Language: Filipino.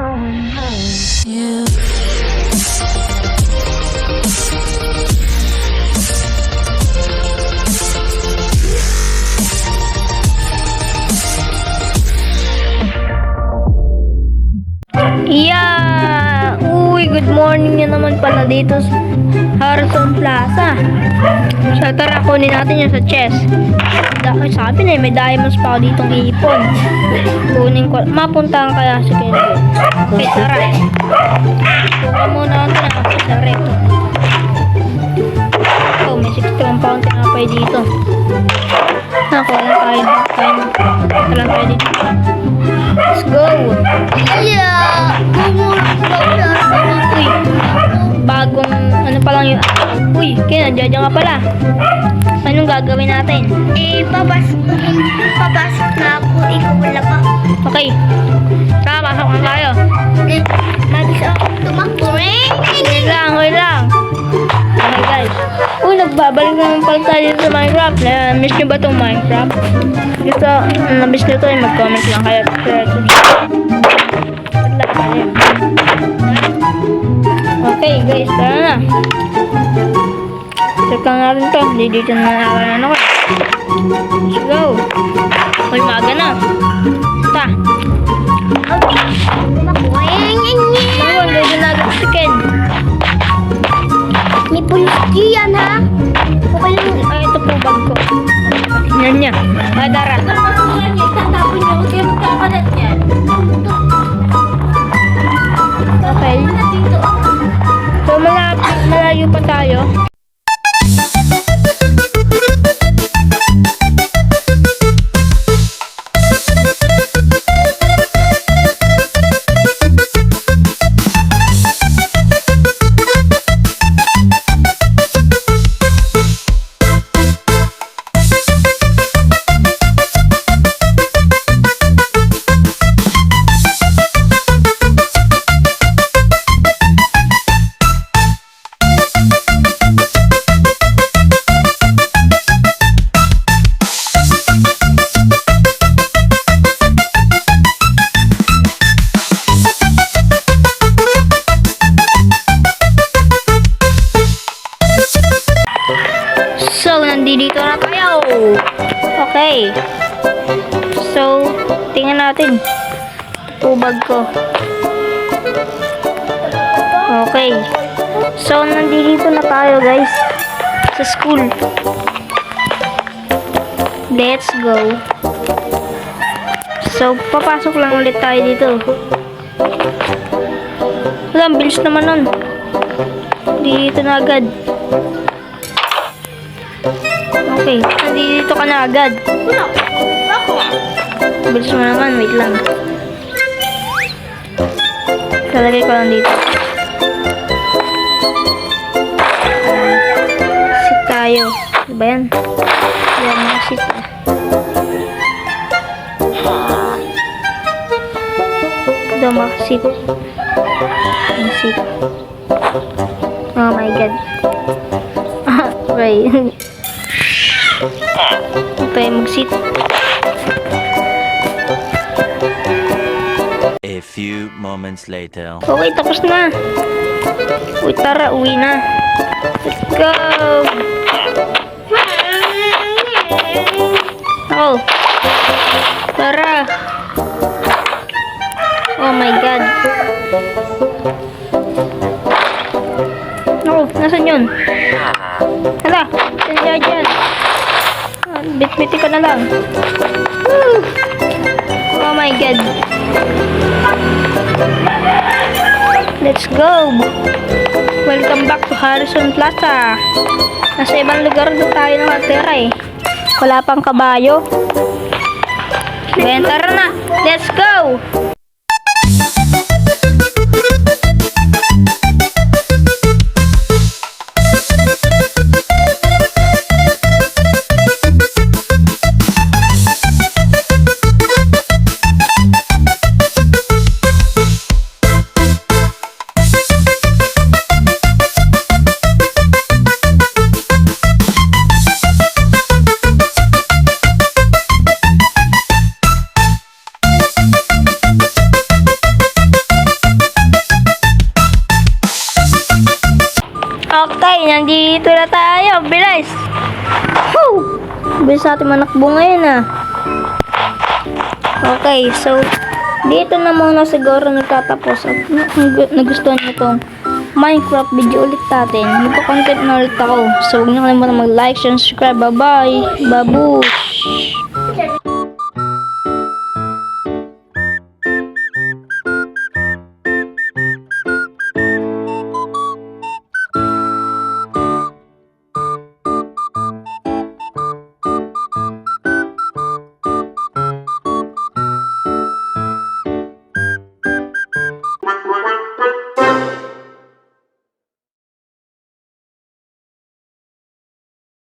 You. Yeah! Uy, good morning na naman pala dito sa Harrison Plaza. So, tara, kunin natin yung sa chest. Sabi na, may diamonds pa ako ditong ipon. Kunin ko. Mapuntahan kaya si Kenzo. Okay, tara. Kuha muna natin sa rep. Oh, may 61 pound tinapay dito. Naku, walang tayo dito. Let's go! Yeah! Uy, bagong ano pa lang yun. Uy, kaya nandiyan ka pala. Anong gagawin natin? Papasok na ako. Ikaw wala pa. Okay. Tara, pasok na tayo. Mabilis ako tumakbo. Wait lang. Okay guys. Uy, nagbabalik naman pala tayo dito sa Minecraft. Miss nyo ba itong Minecraft? Gusto, nabis nyo ito ay mag-comment lang kayo. Okay guys, tara na. Check lang natin ito. Hindi dito na nakawalan ako. Let's go. Uy, maga na. Ta. Tumakbo. Ano, dito na agad si Ken. May pulis diyan ha. Okay lang. Ay, ito po bag ko. Yan niya. Ay, tara. Tatapon niyo. Huwag kayo magkakalat yan. Okay. So, malayo pa tayo. So, nandito na tayo. Okay. So, tingnan natin. Tubag ko. Okay. So, nandito na tayo guys. Sa school. Let's go. So, papasok lang ulit tayo dito. Wala, ang bilis naman nun. Dito na agad. Okay, nandito ka na agad. Bilis mo naman, wait lang. Talagay ko lang dito. Sit tayo. Ano ba yan? Yan na, sit. Ito, makasit. Sit. Oh my god. Okay. Okay, mag-sit. A few moments later. Okay, tapos na. Uy, tara, uwi na. Let's go! Oh. Tara. Oh my god. Naku, nasan yun? Hala, saan dyan? Bit-biti ka na lang. Woo! Oh my god. Let's go. Welcome back to Harrison Plaza. Nasa ibang lugar na tayo nakatira eh. Wala pang kabayo. Kaya tara na. Let's go. nandito na tayo. Bilis! Woo! Bilis natin manakbo ngayon ah. Okay, so dito na muna siguro nagtatapos. At nagustuhan nyo itong Minecraft video ulit natin. Magpa-content na ulit ako. So huwag nyo kalimutan mag-like, share, subscribe. Bye-bye! Babush!